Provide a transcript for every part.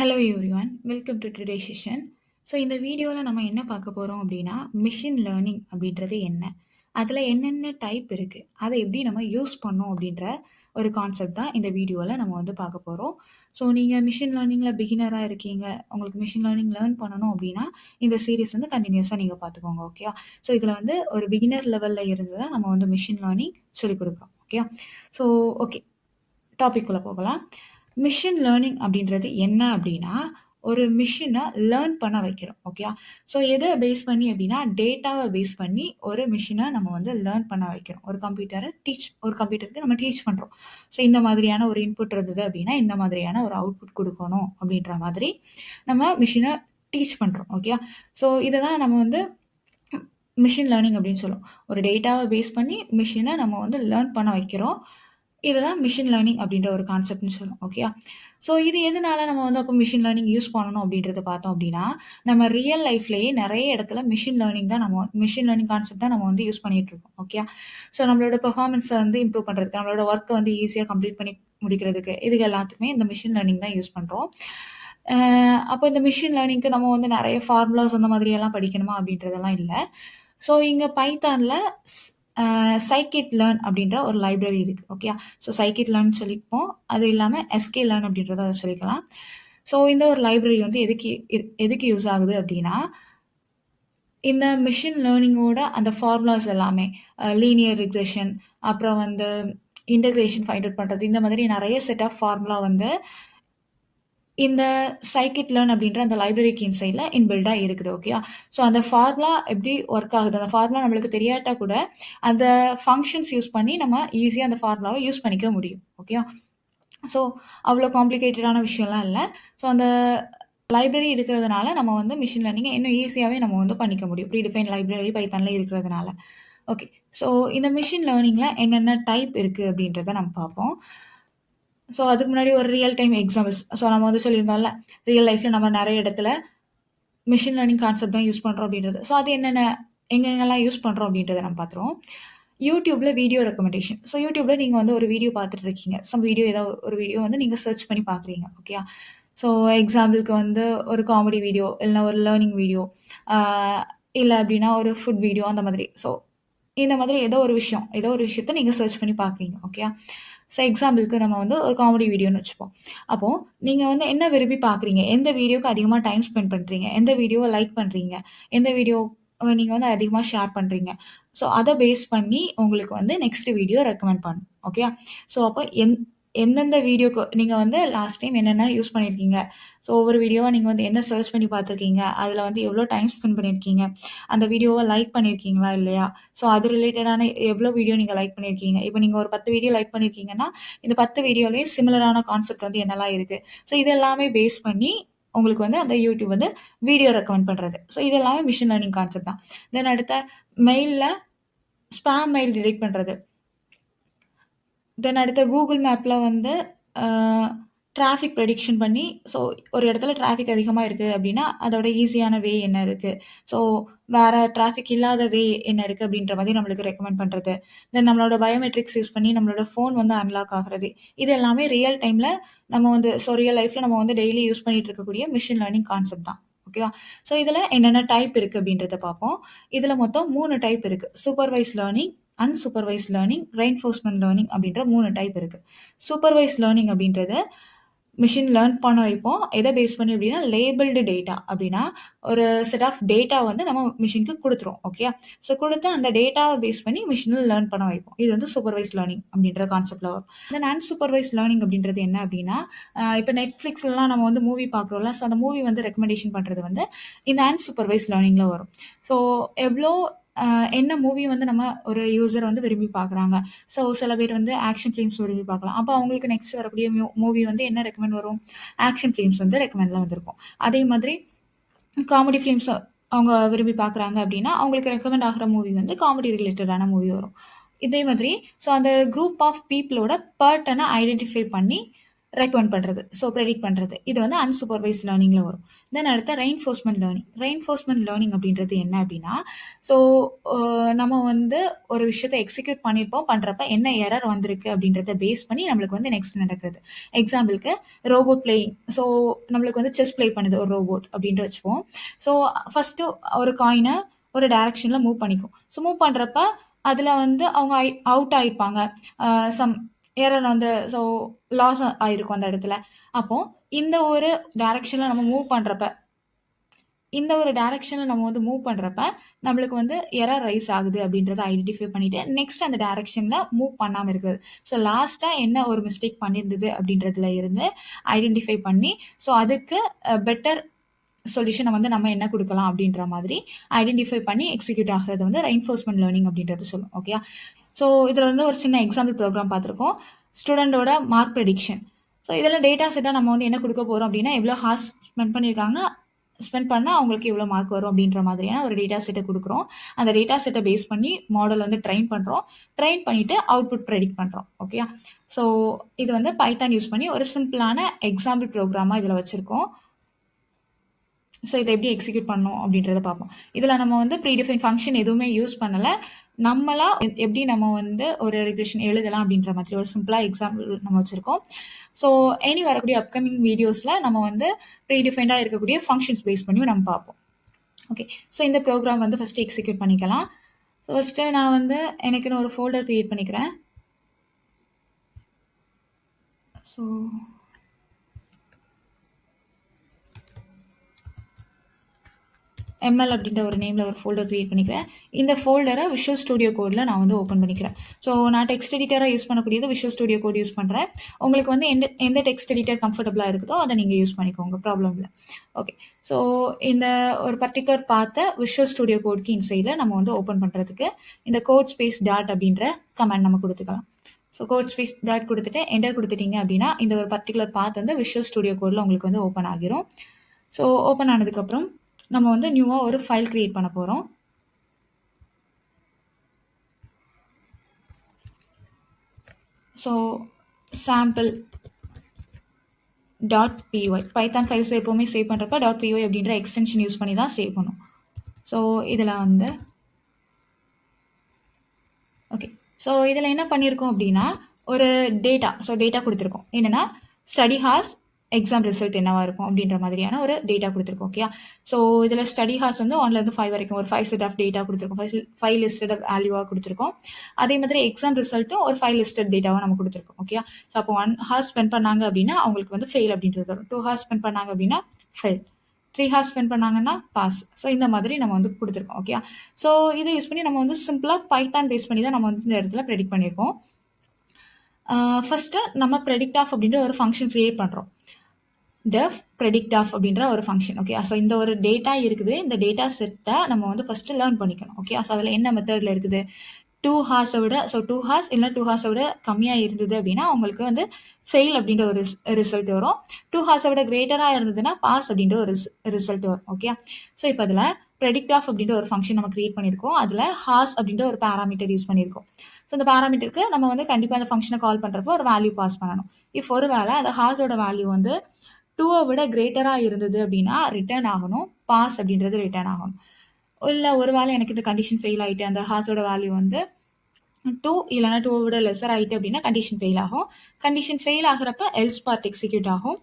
Hello everyone, welcome to today session. So இந்த வீடியோவில் நம்ம என்ன பார்க்க போகிறோம் அப்படின்னா, மிஷின் லேர்னிங் அப்படின்றது என்ன? அதில் என்னென்ன டைப் இருக்குது? அதை எப்படி நம்ம யூஸ் பண்ணோம் அப்படின்ற ஒரு கான்செப்ட் தான் இந்த வீடியோவில் நம்ம வந்து பார்க்க போகிறோம். ஸோ நீங்கள் மிஷின் லேர்னிங்கில் பிகினராக இருக்கீங்க, உங்களுக்கு மிஷின் லேர்னிங் லேர்ன் பண்ணணும் அப்படின்னா இந்த சீரிஸ் வந்து கண்டினியூஸாக நீங்கள் பார்த்துக்கோங்க. ஓகே. ஸோ இதில் வந்து ஒரு பிகினர் லெவலில் இருந்து தான் நம்ம வந்து மிஷின் லேர்னிங் சொல்லிக் கொடுக்குறோம். ஓகே. ஸோ ஓகே, டாபிக்குள்ளே போகலாம். மிஷின் லேர்னிங் அப்படின்றது என்ன அப்படின்னா, ஒரு மிஷினை லேர்ன் பண்ண வைக்கிறோம். ஓகே. ஸோ எதை பேஸ் பண்ணி அப்படின்னா, டேட்டாவை பேஸ் பண்ணி ஒரு மிஷினை நம்ம வந்து லேர்ன் பண்ண வைக்கிறோம். ஒரு கம்ப்யூட்டருக்கு நம்ம டீச் பண்ணுறோம். ஸோ இந்த மாதிரியான ஒரு இன்புட் இருந்தது அப்படின்னா, இந்த மாதிரியான ஒரு அவுட்புட் கொடுக்கணும் அப்படின்ற மாதிரி நம்ம மிஷினை டீச் பண்ணுறோம். ஓகே. ஸோ இதை தான் நம்ம வந்து மிஷின் லேர்னிங் அப்படின்னு சொல்லுவோம். ஒரு டேட்டாவை பேஸ் பண்ணி மிஷினை நம்ம வந்து லேர்ன் பண்ண வைக்கிறோம். இதுதான் மிஷின் லேர்னிங் அப்படின்ற ஒரு கான்செப்ட்னு சொல்லுவோம். ஓகே. ஸோ இது எதனால நம்ம வந்து அப்போ மிஷின் லேர்னிங் யூஸ் பண்ணணும் அப்படின்றத பார்த்தோம் அப்படின்னா, நம்ம ரியல் லைஃப்லேயே நிறைய இடத்துல மிஷின் லேர்னிங் கான்செப்ட் தான் நம்ம வந்து யூஸ் பண்ணிட்டு இருக்கோம். ஓகே. ஸோ நம்மளோட பெர்ஃபார்மன்ஸை வந்து இம்ப்ரூவ் பண்ணுறதுக்கு, நம்மளோட ஒர்க்கை வந்து ஈஸியாக கம்ப்ளீட் பண்ணி முடிக்கிறதுக்கு, இதுக்கு எல்லாத்துக்குமே இந்த மிஷின் லேர்னிங் தான் யூஸ் பண்ணுறோம். அப்போ இந்த மிஷின் லேர்னிங்க்கு நம்ம வந்து நிறைய ஃபார்முலாஸ் அந்த மாதிரியெல்லாம் படிக்கணுமா அப்படின்றதெல்லாம் இல்லை. ஸோ இங்கே பைத்தானில் சைக்கிட் லேர்ன் அப்படின்ற ஒரு லைப்ரரி இருக்குது. ஓகே. ஸோ சைக்கிட் லேர்ன் சொல்லிப்போம். அது இல்லாமல் எஸ்கே லேர்ன் அப்படின்றத அதை சொல்லிக்கலாம். ஸோ இந்த ஒரு லைப்ரரி வந்து எதுக்கு யூஸ் ஆகுது அப்படின்னா, இந்த மிஷின் லேர்னிங்கோட அந்த ஃபார்முலாஸ் எல்லாமே லீனியர் ரிக்ரெஷன், அப்புறம் வந்து இன்டகிரேஷன் ஃபைண்ட் அவுட் பண்ணுறது, இந்த மாதிரி நிறைய செட் ஆஃப் ஃபார்முலா வந்து இந்த சைக்கிட் லேர்ன் அப்படின்ற அந்த லைப்ரரிக்கு இன்சைடில் இன்பில்டாக இருக்குது. ஓகே. ஸோ அந்த ஃபார்முலா எப்படி ஒர்க் ஆகுது, அந்த ஃபார்முலா நம்மளுக்கு தெரியாட்டா கூட அந்த ஃபங்க்ஷன்ஸ் யூஸ் பண்ணி நம்ம ஈஸியாக அந்த ஃபார்முலாவை யூஸ் பண்ணிக்க முடியும். ஓகே. ஸோ அவ்வளோ காம்ப்ளிகேட்டடான விஷயம்லாம் இல்லை. ஸோ அந்த லைப்ரரி இருக்கிறதுனால நம்ம வந்து மிஷின் லேர்னிங்கை இன்னும் ஈஸியாகவே நம்ம வந்து பண்ணிக்க முடியும். ப்ரீடிஃபைன் லைப்ரரி பைத்தானில் இருக்கிறதுனால. ஓகே. ஸோ இந்த மிஷின் லேர்னிங்கில் என்னென்ன டைப் இருக்குது அப்படின்றத நம்ம பார்ப்போம். ஸோ அதுக்கு முன்னாடி ஒரு ரியல் டைம் எக்ஸாம்பிள்ஸ். ஸோ நம்ம வந்து சொல்லியிருந்தோம்ல, ரியல் லைஃப்பில் நம்ம நிறைய இடத்துல மிஷின் லேர்னிங் கான்செப்ட் தான் யூஸ் பண்ணுறோம் அப்படின்றது. ஸோ அது எங்கெங்கெல்லாம் யூஸ் பண்ணுறோம் அப்படின்றத நம்ம பார்த்துருவோம். யூடியூப்பில் வீடியோ ரெக்கமெண்டேஷன். ஸோ யூடியூப்பில் நீங்கள் வந்து ஒரு வீடியோ பார்த்துட்டு இருக்கீங்க. ஏதோ ஒரு வீடியோ வந்து நீங்கள் சர்ச் பண்ணி பார்க்குறீங்க. ஓகே. ஸோ எக்ஸாம்பிளுக்கு வந்து ஒரு காமெடி வீடியோ, இல்லைனா ஒரு லேர்னிங் வீடியோ, இல்லை அப்படின்னா ஒரு ஃபுட் வீடியோ, அந்த மாதிரி. ஸோ இந்த மாதிரி ஏதோ ஒரு விஷயத்த நீங்கள் சர்ச் பண்ணி பார்க்குறீங்க. ஓகே. ஸோ எக்ஸாம்பிளுக்கு நம்ம வந்து ஒரு காமெடி வீடியோன்னு வச்சுப்போம். அப்போது நீங்கள் வந்து என்ன விரும்பி பார்க்குறீங்க, எந்த வீடியோக்கு அதிகமாக டைம் ஸ்பெண்ட் பண்ணுறீங்க, எந்த வீடியோவை லைக் பண்ணுறீங்க, எந்த வீடியோ நீங்கள் வந்து அதிகமாக ஷேர் பண்ணுறீங்க. ஸோ அதை பேஸ் பண்ணி உங்களுக்கு வந்து நெக்ஸ்ட் வீடியோ ரெக்கமெண்ட் பண்ணும். ஓகே. ஸோ அப்போ எந்தெந்த வீடியோக்கு நீங்கள் வந்து லாஸ்ட் டைம் என்னென்ன யூஸ் பண்ணியிருக்கீங்க, ஸோ ஒவ்வொரு வீடியோவாக நீங்கள் வந்து என்ன சர்ச் பண்ணி பார்த்துருக்கீங்க, அதில் வந்து எவ்வளோ டைம் ஸ்பெண்ட் பண்ணியிருக்கீங்க, அந்த வீடியோவை லைக் பண்ணியிருக்கீங்களா இல்லையா, ஸோ அது ரிலேட்டடான எவ்வளோ வீடியோ நீங்கள் லைக் பண்ணியிருக்கீங்க. இப்போ நீங்கள் ஒரு 10 வீடியோ லைக் பண்ணியிருக்கீங்கன்னா, இந்த 10 வீடியோலேயும் சிமிலரான கான்செப்ட் வந்து என்னெல்லாம் இருக்குது. ஸோ இது எல்லாமே பேஸ் பண்ணி உங்களுக்கு வந்து அந்த யூடியூப் வந்து வீடியோ ரெக்கமெண்ட் பண்ணுறது. ஸோ இது எல்லாமே மிஷின் லேர்னிங் கான்செப்ட் தான். தென் அடுத்த மெயிலில் ஸ்பாம் மெயில் டிடெக்ட் பண்ணுறது. தென் அடுத்த கூகுள் மேப்பில் வந்து டிராஃபிக் ப்ரெடிக்ஷன் பண்ணி, ஸோ ஒரு இடத்துல டிராஃபிக் அதிகமாக இருக்குது அப்படின்னா அதோட ஈஸியான வே என்ன இருக்குது, ஸோ வேறு டிராஃபிக் இல்லாத வே என்ன இருக்குது அப்படின்ற மாதிரி நம்மளுக்கு ரெக்கமெண்ட் பண்ணுறது. தென் நம்மளோட பயோமெட்ரிக்ஸ் யூஸ் பண்ணி நம்மளோட ஃபோன் வந்து அன்லாக் ஆகிறது. இது எல்லாமே ரியல் டைமில் நம்ம வந்து ரியல் லைஃப்பில் நம்ம வந்து டெய்லி யூஸ் பண்ணிகிட்டு இருக்கக்கூடிய மிஷின் லேர்னிங் கான்செப்ட் தான். ஓகேவா. ஸோ இதில் என்னென்ன டைப் இருக்குது அப்படின்றத பார்ப்போம். இதில் மொத்தம் 3 டைப் இருக்குது. Supervise learning, unsupervised learning, reinforcement learning அப்படின்ற 3 டைப் இருக்குது. சூப்பர்வைஸ் லேர்னிங் அப்படின்றது மிஷின் லேர்ன் பண்ண வைப்போம். எதை பேஸ் பண்ணி அப்படின்னா, லேபிள்டு டேட்டா அப்படின்னா ஒரு செட் ஆஃப் டேட்டா வந்து நம்ம மிஷினுக்கு கொடுத்துரும். ஓகே. ஸோ கொடுத்து அந்த டேட்டாவை பேஸ் பண்ணி மிஷினில் லேர்ன் பண்ண வைப்போம். இது வந்து சூப்பர்வைஸ் லேர்னிங் அப்படின்ற கான்செப்டில் வரும். தென் அன்சூப்பர்வைஸ் லேர்னிங் அப்படின்றது என்ன அப்படின்னா, இப்போ நெட்ஃப்ளிக்ஸ்லாம் நம்ம வந்து மூவி பார்க்குறோம்ல, ஸோ அந்த மூவி வந்து ரெக்கமெண்டேஷன் பண்ணுறது வந்து இந்த அன்சூப்பர்வைஸ் லேர்னிங்கில் வரும். ஸோ என்ன மூவி வந்து நம்ம ஒரு யூசர் வந்து விரும்பி பார்க்குறாங்க. ஸோ சில பேர் வந்து ஆக்ஷன் ஃபிலிம்ஸ் விரும்பி பார்க்கலாம். அப்போ அவங்களுக்கு நெக்ஸ்ட் வரக்கூடிய மூவி வந்து என்ன ரெக்கமெண்ட் வரும், ஆக்ஷன் ஃபிலிம்ஸ் வந்து ரெக்கமெண்டில் வந்திருக்கும். அதே மாதிரி காமெடி ஃபிலிம்ஸ் அவங்க விரும்பி பார்க்குறாங்க அப்படின்னா அவங்களுக்கு ரெக்கமெண்ட் ஆகிற மூவி வந்து காமெடி ரிலேட்டடான மூவி வரும். இதே மாதிரி ஸோ அந்த குரூப் ஆஃப் பீப்புளோட பேட்டர்னை ஐடென்டிஃபை பண்ணி ரெக்கமெண்ட் பண்ணுறது, ஸோ ப்ரெடிக்ட் பண்ணுறது. இது வந்து அன்சூப்பர்வைஸ்ட் லேர்னிங்கில் வரும். தென் அடுத்த ரெயின்ஃபோர்ஸ்மெண்ட் லேர்னிங். ரெயின்ஃபோர்ஸ்மெண்ட் லேர்னிங் அப்படின்றது என்ன அப்படின்னா, ஸோ நம்ம வந்து ஒரு விஷயத்தை எக்ஸிக்யூட் பண்ணியிருப்போம், பண்ணுறப்ப என்ன எரர் வந்திருக்கு அப்படின்றத பேஸ் பண்ணி நம்மளுக்கு வந்து நெக்ஸ்ட் நடக்குது. எக்ஸாம்பிளுக்கு ரோபோட் பிளேயிங். ஸோ நம்மளுக்கு வந்து செஸ் ப்ளே பண்ணுது ஒரு ரோபோட் அப்படின்ட்டு வச்சுப்போம். ஸோ ஃபஸ்ட்டு ஒரு காயினை ஒரு டைரக்ஷனில் மூவ் பண்ணிக்கும். ஸோ மூவ் பண்ணுறப்ப அதில் வந்து அவங்க அவுட் ஆயிருப்பாங்க. சம் எரர் வந்து ஸோ லாஸ் ஆயிருக்கும் அந்த இடத்துல. அப்போ இந்த ஒரு டைரக்ஷன்ல நம்ம மூவ் பண்றப்ப நம்மளுக்கு வந்து எரர் ரைஸ் ஆகுது அப்படின்றத ஐடென்டிஃபை பண்ணிட்டு நெக்ஸ்ட் அந்த டைரக்ஷன்ல மூவ் பண்ணாம இருக்குது. ஸோ லாஸ்டா என்ன ஒரு மிஸ்டேக் பண்ணியிருந்தது அப்படின்றதுல இருந்து ஐடென்டிஃபை பண்ணி ஸோ அதுக்கு பெட்டர் சொல்யூஷனை வந்து நம்ம என்ன கொடுக்கலாம் அப்படின்ற மாதிரி ஐடென்டிஃபை பண்ணி எக்ஸிக்யூட் ஆகிறது வந்து ரெயின்ஃபோர்ஸ்மெண்ட் லேர்னிங் அப்படின்றது சொல்லும். ஓகே, ஸோ இதில் வந்து ஒரு சின்ன எக்ஸாம்பிள் ப்ரோக்ராம் பார்த்துருக்கோம். ஸ்டூடெண்டோட மார்க் ப்ரெடிக்ஷன். ஸோ இதில் டேட்டா செட்டாக நம்ம வந்து என்ன கொடுக்க போகிறோம் அப்படின்னா, எவ்வளோ ஹார்ஸ் ஸ்பெண்ட் பண்ணியிருக்காங்க, ஸ்பெண்ட் பண்ணால் அவங்களுக்கு எவ்வளோ மார்க் வரும் அப்படின்ற மாதிரியான ஒரு டேட்டா செட்டை கொடுக்குறோம். அந்த டேட்டா செட்டை பேஸ் பண்ணி மாடல் வந்து ட்ரெயின் பண்ணுறோம். ட்ரெயின் பண்ணிவிட்டு அவுட்புட் ப்ரெடிக்ட் பண்ணுறோம். ஓகே, ஸோ இது வந்து பைத்தான் யூஸ் பண்ணி ஒரு சிம்பிளான எக்ஸாம்பிள் ப்ரோக்ராமாக இதில் வச்சுருக்கோம். ஸோ இதை எப்படி எக்ஸிக்யூட் பண்ணணும் அப்படின்றத பார்ப்போம். இதில் நம்ம வந்து ப்ரீடிஃபைன் ஃபங்க்ஷன் எதுவுமே யூஸ் பண்ணலை. நம்மளா எப்படி நம்ம வந்து ஒரு ரிக்ரெஷன் எழுதலாம் அப்படின்ற மாதிரி ஒரு சிம்பிளாக எக்ஸாம்பிள் நம்ம வச்சுருக்கோம். ஸோ இனி வரக்கூடிய அப்கமிங் வீடியோஸில் நம்ம வந்து ப்ரீடிஃபைண்டாக இருக்கக்கூடிய ஃபங்க்ஷன்ஸ் பேஸ் பண்ணி நம்ம பார்ப்போம். ஓகே, ஸோ இந்த ப்ரோக்ராம் வந்து ஃபஸ்ட்டு எக்ஸிக்யூட் பண்ணிக்கலாம். ஸோ ஃபஸ்ட்டு நான் வந்து எனக்குன்னு ஒரு ஃபோல்டர் க்ரியேட் பண்ணிக்கிறேன். ஸோ எம்எல் அப்படின்ற ஒரு நேமில் ஒரு ஃபோல்டர் க்ரியேட் பண்ணிக்கிறேன். இந்த ஃபோல்டரை விஷுவல் ஸ்டுடியோ கோடில் நான் வந்து ஓப்பன் பண்ணிக்கிறேன். ஸோ நான் டெக்ஸ்ட் எடிட்டராக யூஸ் பண்ணக்கூடியது விஷுவல் ஸ்டுடியோ கோட் யூஸ் பண்ணுறேன். உங்களுக்கு வந்து எந்த டெக்ஸ்ட் எடிட்டர் கம்ஃபர்டபுளாக இருக்குதோ அதை நீங்கள் யூஸ் பண்ணிக்கோங்க, ப்ராப்ளம் இல்லை. ஓகே, ஸோ இந்த ஒரு பர்டிகுலர் பார்த்த விஷுவல் ஸ்டுடியோ கோட்க்கு இன்சைடில் நம்ம வந்து ஓப்பன் பண்ணுறதுக்கு இந்த கோட் ஸ்பேஸ் டாட் அப்படின்ற கமெண்ட் நம்ம கொடுத்துக்கலாம். ஸோ கோட் ஸ்பேஸ் டாட் கொடுத்துட்டு என்டர் கொடுத்துட்டீங்க அப்படின்னா இந்த ஒரு பர்டிகுலர் பார்ட் வந்து விஷுவல் ஸ்டுடியோ கோடில் உங்களுக்கு வந்து ஓப்பன் ஆகிரும். ஸோ ஓப்பன் ஆனதுக்கப்புறம் நம்ம வந்து நியூவாக ஒரு ஃபைல் கிரியேட் பண்ண போகிறோம். So sample .py Python files எப்போவுமே சேவ் பண்ணுறப்ப .py அப்படின்ற எக்ஸ்டென்ஷன் யூஸ் பண்ணி தான் சேவ் பண்ணும். ஸோ இதில் வந்து ஓகே, ஸோ இதில் என்ன பண்ணியிருக்கோம் அப்படின்னா ஒரு டேட்டா கொடுத்துருக்கோம். என்னென்னா ஸ்டடி ஹார்ஸ் எக்ஸாம் ரிசல்ட் என்னவா இருக்கும் அப்படின்ற மாதிரியான ஒரு டேட்டா கொடுத்துருக்கோம். ஓகே, ஸோ இதில் ஸ்டடி ஹார்ஸ் வந்து 1லேருந்து 5 வரைக்கும் ஒரு 5 செட் ஆஃப் டேட்டா கொடுத்துருக்கோம். 5 லிஸ்டட் வேல்யூவாக கொடுத்துருக்கோம். அதே மாதிரி எக்ஸாம் ரிசல்ட்டும் ஒரு 5 லிஸ்டட் டேட்டாவாக நம்ம கொடுத்துருக்கோம். ஓகே, ஸோ அப்போ 1 ஹார்ஸ் ஸ்பெண்ட் பண்ணாங்க அப்படின்னா அவங்களுக்கு வந்து ஃபெயில் அப்படின்றது வரும். 2 ஹார்ஸ் ஸ்பெண்ட் பண்ணாங்க அப்படின்னா ஃபெயில், 3 ஹார்ஸ் ஸ்பெண்ட் பண்ணாங்கன்னா பாஸ். ஸோ இந்த மாதிரி நம்ம வந்து கொடுத்துருக்கோம். ஓகே, ஸோ இதை யூஸ் பண்ணி நம்ம வந்து சிம்பிளாக பைத்தான் பேஸ் பண்ணி தான் நம்ம வந்து இந்த இடத்துல ப்ரெடிக்ட் பண்ணியிருக்கோம். ஃபஸ்ட்டு நம்ம ப்ரெடிக்ட் ஆஃப் அப்படின்ற ஒரு ஃபங்க்ஷன் க்ரியேட் பண்ணுறோம். டெஃப் ப்ரெடிக்ட் ஆஃப் அப்படின்ற ஒரு ஃபங்க்ஷன். ஓகே, ஸோ இந்த ஒரு டேட்டா இருக்குது. இந்த டேட்டா செட்டை நம்ம வந்து ஃபஸ்ட்டு லேர்ன் பண்ணிக்கணும். ஓகே, ஸோ அதில் என்ன மெத்தடில் இருக்குது, 2 ஹார்ஸை விட 2 ஹார்ஸ் இல்லை 2 ஹார்ஸை விட கம்மியாக இருந்தது அப்படின்னா அவங்களுக்கு வந்து ஃபெயில் அப்படின்ற ஒரு ரிசல்ட் வரும். 2 ஹார்ஸை விட கிரேட்டராக இருந்ததுன்னா பாஸ் அப்படின்ற ஒரு ரிசல்ட் வரும். ஓகே, ஸோ இப்போ அதில் ப்ரெடிக்ட் ஆஃப் அப்படின்ற ஒரு ஃபங்க்ஷன் நம்ம கிரியேட் பண்ணியிருக்கோம். அதில் ஹார்ஸ் அப்படின்ற ஒரு பேராமீட்டர் யூஸ் பண்ணியிருக்கோம். ஸோ இந்த பேராமீட்டருக்கு நம்ம வந்து கண்டிப்பாக அந்த ஃபங்க்ஷனை கால் பண்ணுறப்போ ஒரு வேல்யூ பாஸ் பண்ணணும். இப்போ ஒரு வேளை அந்த ஹார்ஸோட வேல்யூ வந்து 2 விட கிரேட்டராக இருந்தது அப்படின்னா ரிட்டர்ன் ஆகணும், பாஸ் அப்படின்றது ரிட்டர்ன் ஆகணும். இல்லை ஒரு வேளை எனக்கு இந்த கண்டிஷன் ஃபெயில் ஆகிட்டு அந்த ஹார்ஸோட வேல்யூ வந்து 2 இல்லைனா 2 விட லெஸர் ஆகிட்டு அப்படின்னா கண்டிஷன் ஃபெயில் ஆகும். கண்டிஷன் ஃபெயில் ஆகிறப்ப எல்ஸ் பார்ட் எக்ஸிக்யூட் ஆகும்.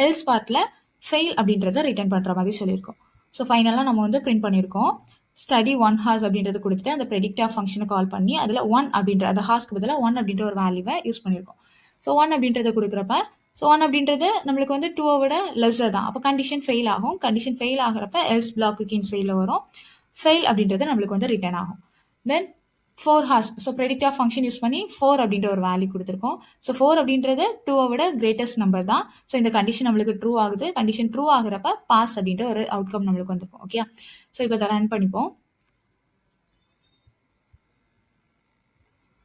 எல்ஸ் பார்ட்டில் ஃபெயில் அப்படின்றத ரிட்டர்ன் பண்ணுற மாதிரி சொல்லியிருக்கோம். ஸோ ஃபைனலாக நம்ம வந்து பிரிண்ட் பண்ணியிருக்கோம். ஸ்டடி 1 ஹார்ஸ் அப்படின்றது கொடுத்துட்டு அந்த ப்ரெடிக்ட் ஆஃப் ஃபங்க்ஷனை கால் பண்ணி அதில் 1 அப்படின்ற அந்த ஹார்ஸ்க்கு பதிலாக 1 அப்படின்ற ஒரு வேல்யூவை யூஸ் பண்ணியிருக்கோம். ஸோ 1 அப்படின்றத கொடுக்குறப்ப ஸோ 1 அப்படின்றது நம்மளுக்கு வந்து 2 விட லெஸர் தான். அப்போ கண்டிஷன் ஃபெயில் ஆகும். கண்டிஷன் ஃபெயில் ஆகிறப்ப எல்ஸ் பிளாக்கு இன்சைடில் வரும். ஃபெயில் அப்படின்றது நம்மளுக்கு வந்து ரிட்டர்ன் ஆகும். Then 4 hours. So predict of function use பண்ணி 4 அப்படின்ற ஒரு வேல்யூ கொடுத்துருக்கோம். ஸோ 4 அப்படின்றது 2 விட கிரேட்டஸ்ட் நம்பர் தான். ஸோ இந்த கண்டிஷன் நம்மளுக்கு ட்ரூ ஆகுது. கண்டிஷன் ட்ரூ ஆகிறப்ப பாஸ் அப்படின்ற ஒரு அவுட்கம் நம்மளுக்கு வந்துருக்கும். ஓகே, ஸோ இப்போ அதை ரன் பண்ணிப்போம்.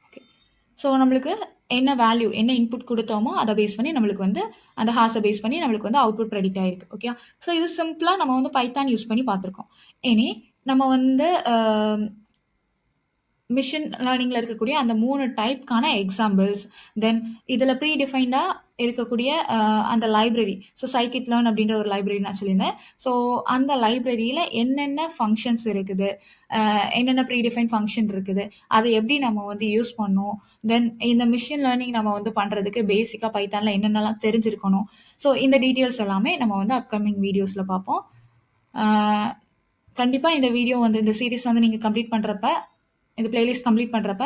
ஓகே, ஸோ நம்மளுக்கு என்ன வேல்யூ என்ன இன்புட் கொடுத்தோமோ அதை பேஸ் பண்ணி நம்மளுக்கு வந்து அந்த ஹார்ஸை பேஸ் பண்ணி நம்மளுக்கு வந்து அவுட்புட் ப்ரெடிக்ட் ஆயிருக்கு. ஓகே, ஸோ இது சிம்பிளாக நம்ம வந்து பைத்தான் யூஸ் பண்ணி பார்த்துருக்கோம். இனி நம்ம வந்து மிஷின் லேர்னிங்கில் இருக்கக்கூடிய அந்த 3 டைப்க்கான எக்ஸாம்பிள்ஸ், தென் இதில் ப்ரீ டிஃபைண்டாக இருக்கக்கூடிய அந்த லைப்ரரி. ஸோ சைக்கிட் லேர்ன் அப்படின்ற ஒரு லைப்ரரி நான் சொல்லியிருந்தேன். ஸோ அந்த லைப்ரரியில என்னென்ன ஃபங்ஷன்ஸ் இருக்குது, என்னென்ன ப்ரீடிஃபைன் ஃபங்ஷன் இருக்குது, அதை எப்படி நம்ம வந்து யூஸ் பண்ணணும். தென் இந்த மிஷின் லேர்னிங் நம்ம வந்து பண்றதுக்கு பேசிக்கா பைத்தான்ல என்னென்னலாம் தெரிஞ்சிருக்கணும். ஸோ இந்த டீட்டெயில்ஸ் எல்லாமே நம்ம வந்து அப்கமிங் வீடியோஸ்ல பார்ப்போம். அ கண்டிப்பா இந்த வீடியோ வந்து இந்த சீரிஸ் வந்து நீங்க கம்ப்ளீட் பண்றப்ப, இந்த பிளேலிஸ்ட் கம்ப்ளீட் பண்றப்ப,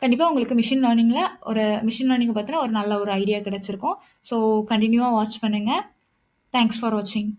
கண்டிப்பா உங்களுக்கு மிஷின் லேர்னிங்க பத்தின ஒரு நல்ல ஒரு ஐடியா கிடைச்சிருக்கும். ஸோ கன்டினியூவா வாட்ச் பண்ணுங்க. தேங்க்ஸ் ஃபார் வாட்சிங்.